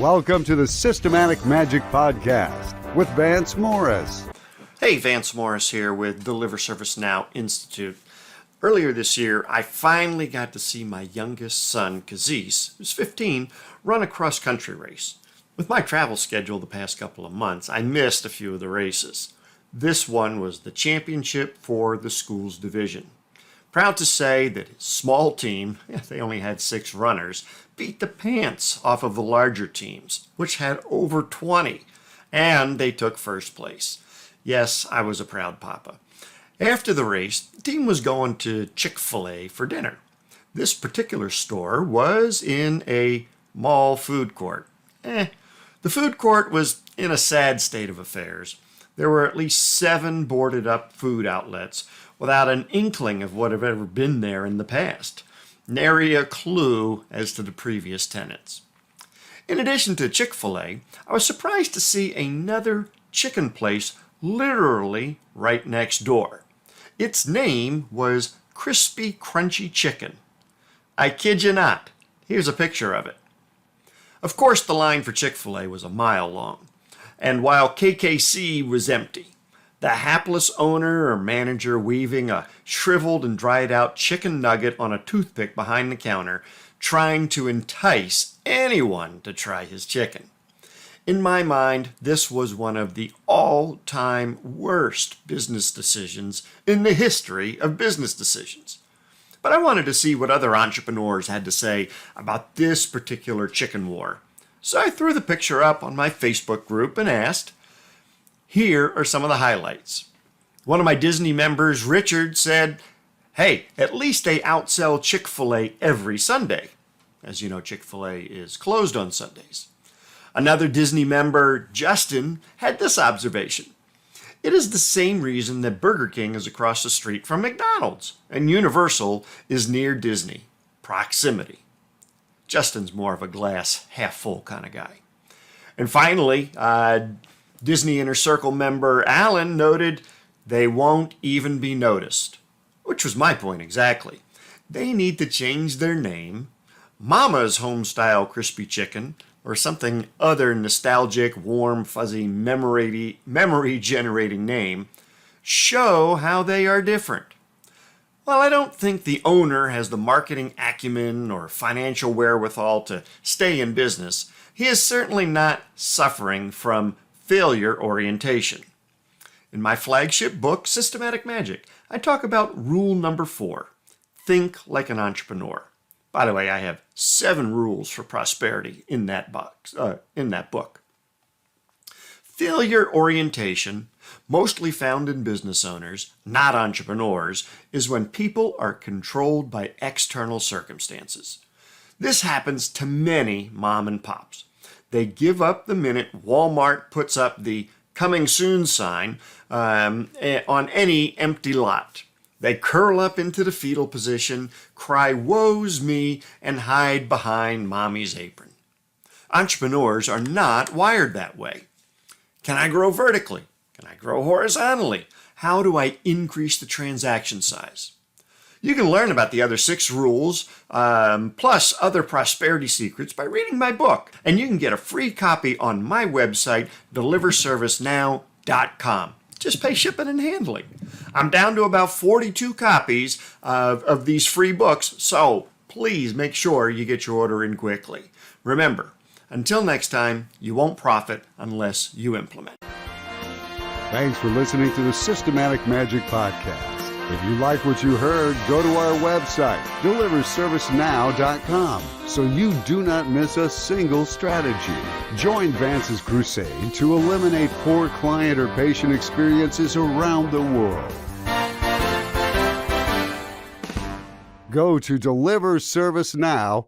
Welcome to the Systematic Magic Podcast with Vance Morris. Hey, Vance Morris here with Deliver Service Now Institute. Earlier this year, I finally got to see my youngest son, Kazis, who's 15, run a cross-country race. With my travel schedule the past couple of months, I missed a few of the races. This one was the championship for the school's division. Proud to say that his small team, they only had 6 runners, beat the pants off of the larger teams, which had over 20, and they took first place. Yes, I was a proud papa. After the race, the team was going to Chick-fil-A for dinner. This particular store was in a mall food court. The food court was in a sad state of affairs. There were at least 7 boarded up food outlets without an inkling of what had ever been there in the past. Nary a clue as to the previous tenants. In addition to Chick-fil-A, I was surprised to see another chicken place literally right next door. Its name was Crispy Crunchy Chicken. I kid you not. Here's a picture of it. Of course, the line for Chick-fil-A was a mile long. And while KKC was empty, the hapless owner or manager weaving a shriveled and dried out chicken nugget on a toothpick behind the counter, trying to entice anyone to try his chicken. In my mind, this was one of the all-time worst business decisions in the history of business decisions. But I wanted to see what other entrepreneurs had to say about this particular chicken war. So I threw the picture up on my Facebook group and asked, here are some of the highlights. One of my Disney members, Richard, said, hey, at least they outsell Chick-fil-A every Sunday. As you know, Chick-fil-A is closed on Sundays. Another Disney member, Justin, had this observation. It is the same reason that Burger King is across the street from McDonald's and Universal is near Disney. Proximity. Justin's more of a glass half full kind of guy. And finally, Disney Inner Circle member Alan noted they won't even be noticed, which was my point exactly. They need to change their name, Mama's Homestyle Crispy Chicken, or something other nostalgic, warm, fuzzy, memory-generating name, show how they are different. Well, I don't think the owner has the marketing acumen or financial wherewithal to stay in business. He is certainly not suffering from failure orientation. In my flagship book, Systematic Magic, I talk about rule number 4, think like an entrepreneur. By the way, I have 7 rules for prosperity in that book. Failure orientation, mostly found in business owners, not entrepreneurs, is when people are controlled by external circumstances. This happens to many mom and pops. They give up the minute Walmart puts up the coming soon sign on any empty lot. They curl up into the fetal position, cry woe's me, and hide behind mommy's apron. Entrepreneurs are not wired that way. Can I grow vertically? Can I grow horizontally? How do I increase the transaction size? You can learn about the other 6 rules, plus other prosperity secrets by reading my book. And you can get a free copy on my website, deliverservicenow.com. Just pay shipping and handling. I'm down to about 42 copies of these free books, so please make sure you get your order in quickly. Remember, until next time, you won't profit unless you implement. Thanks for listening to the Systematic Magic Podcast. If you like what you heard, go to our website, deliverservicenow.com, so you do not miss a single strategy. Join Vance's crusade to eliminate poor client or patient experiences around the world. Go to deliverservicenow.com.